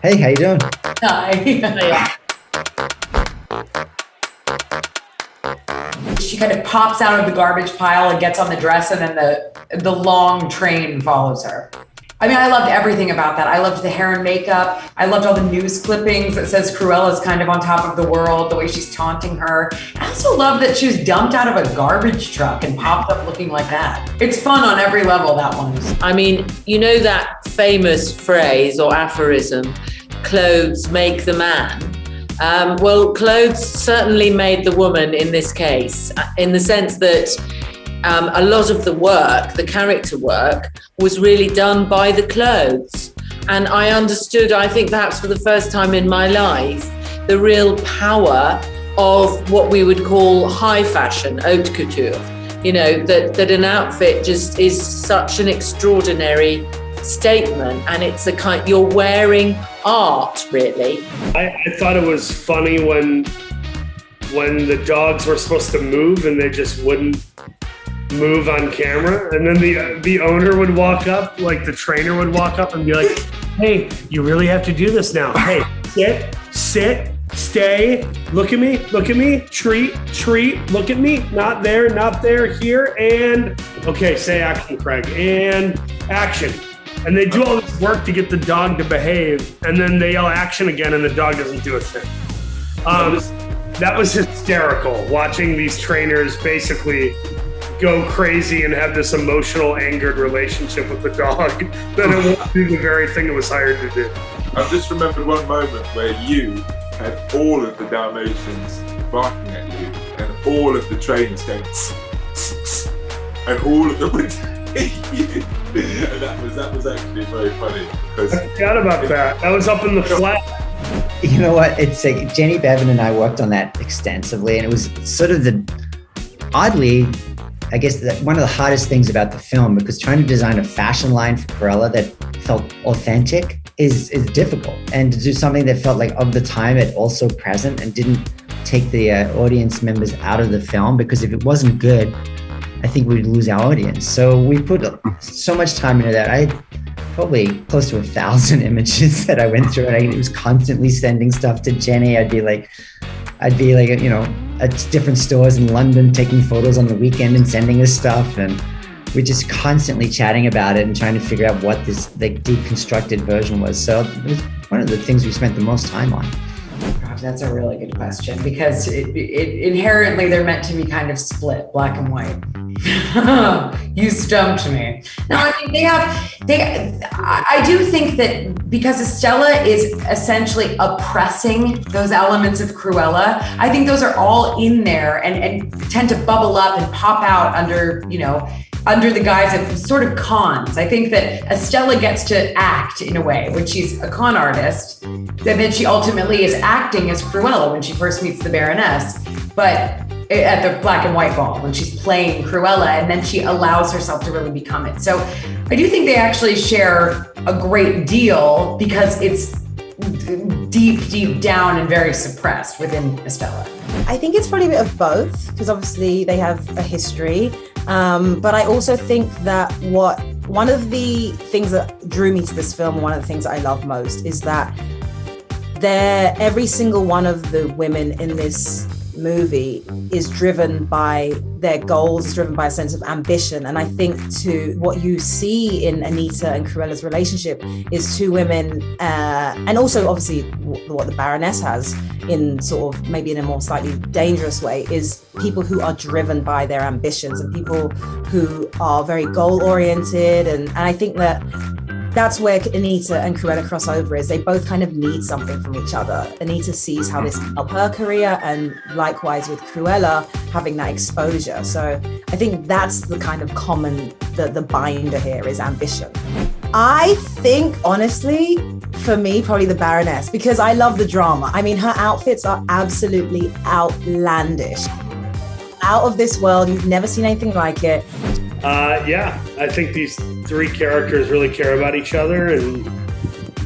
Hey, how you doing? Hi. She kind of pops out of the garbage pile and gets on the dress, and then the long train follows her. I mean, I loved everything about that. I loved the hair and makeup. I loved all the news clippings that says Cruella's kind of on top of the world, the way she's taunting her. I also love that she was dumped out of a garbage truck and popped up looking like that. It's fun on every level, that one. I mean, you know that famous phrase or aphorism, clothes make the man. Well, clothes certainly made the woman in this case, in the sense that a lot of the work, the character work, was really done by the clothes. And I understood, I think perhaps for the first time in my life, the real power of what we would call high fashion, haute couture. You know, that an outfit just is such an extraordinary statement, and it's a kind, you're wearing art, really. I thought it was funny when the dogs were supposed to move and they just wouldn't move on camera, and then the owner would walk up, like the trainer would walk up and be like, hey, you really have to do this now. Hey, sit, stay, look at me, treat, look at me, not there, here, and okay, say action, Craig, and action. And they do all this work to get the dog to behave, and then they yell action again and the dog doesn't do a thing. That was hysterical, watching these trainers basically go crazy and have this emotional, angered relationship with the dog that it won't do the very thing it was hired to do. I've just remembered one moment where you had all of the Dalmatians barking at you and all of the trainers going and all of them were you. And that was actually very funny. I forgot about that. That was up in the flat. You know what? It's like Jenny Bevan and I worked on that extensively, and it was sort of oddly, I guess that one of the hardest things about the film, because trying to design a fashion line for Cruella that felt authentic is difficult, and to do something that felt like of the time but also present and didn't take the audience members out of the film, because if it wasn't good, I think we'd lose our audience. So we put so much time into that. I had probably close to 1,000 images that I went through, and I was constantly sending stuff to Jenny. I'd be like, you know, at different stores in London, taking photos on the weekend and sending us stuff. And we're just constantly chatting about it and trying to figure out what this like deconstructed version was. So it was one of the things we spent the most time on. Gosh, that's a really good question, because it inherently they're meant to be kind of split, black and white. You stumped me. No, I mean I do think that because Estella is essentially oppressing those elements of Cruella, I think those are all in there and tend to bubble up and pop out under the guise of sort of cons. I think that Estella gets to act in a way when she's a con artist, and then she ultimately is acting as Cruella when she first meets the Baroness, but at the black and white ball, when she's playing Cruella, and then she allows herself to really become it. So I do think they actually share a great deal, because it's deep down and very suppressed within Estella. I think it's probably a bit of both, because obviously they have a history. But I also think that one of the things that drew me to this film, one of the things that I love most, is that every single one of the women in this movie is driven by their goals, is driven by a sense of ambition. And I think what you see in Anita and Cruella's relationship is two women, and also obviously what the Baroness has in sort of maybe in a more slightly dangerous way, is people who are driven by their ambitions and people who are very goal oriented. And I think that's where Anita and Cruella cross over, is they both kind of need something from each other. Anita sees how this can help her career, and likewise with Cruella having that exposure. So I think that's the kind of common, the binder here is ambition. I think, honestly, for me, probably the Baroness, because I love the drama. I mean, her outfits are absolutely outlandish. Out of this world, you've never seen anything like it. Yeah, I think these three characters really care about each other, and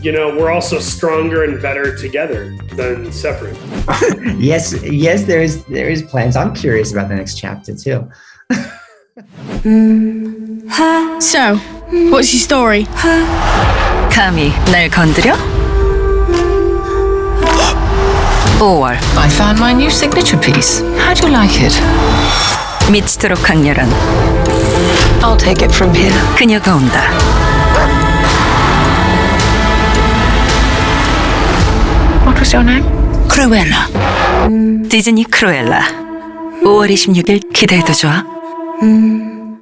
you know, we're also stronger and better together than separate. Yes, there is plans. I'm curious about the next chapter too. So, what's your story? 감히 날 건드려? 5월 I found my new signature piece. How do you like it? 미치도록 강렬한 I'll take it from here. 그녀가 온다. What was your name? 크루엘라. 디즈니 크루엘라. 5월 26일 기대해도 좋아.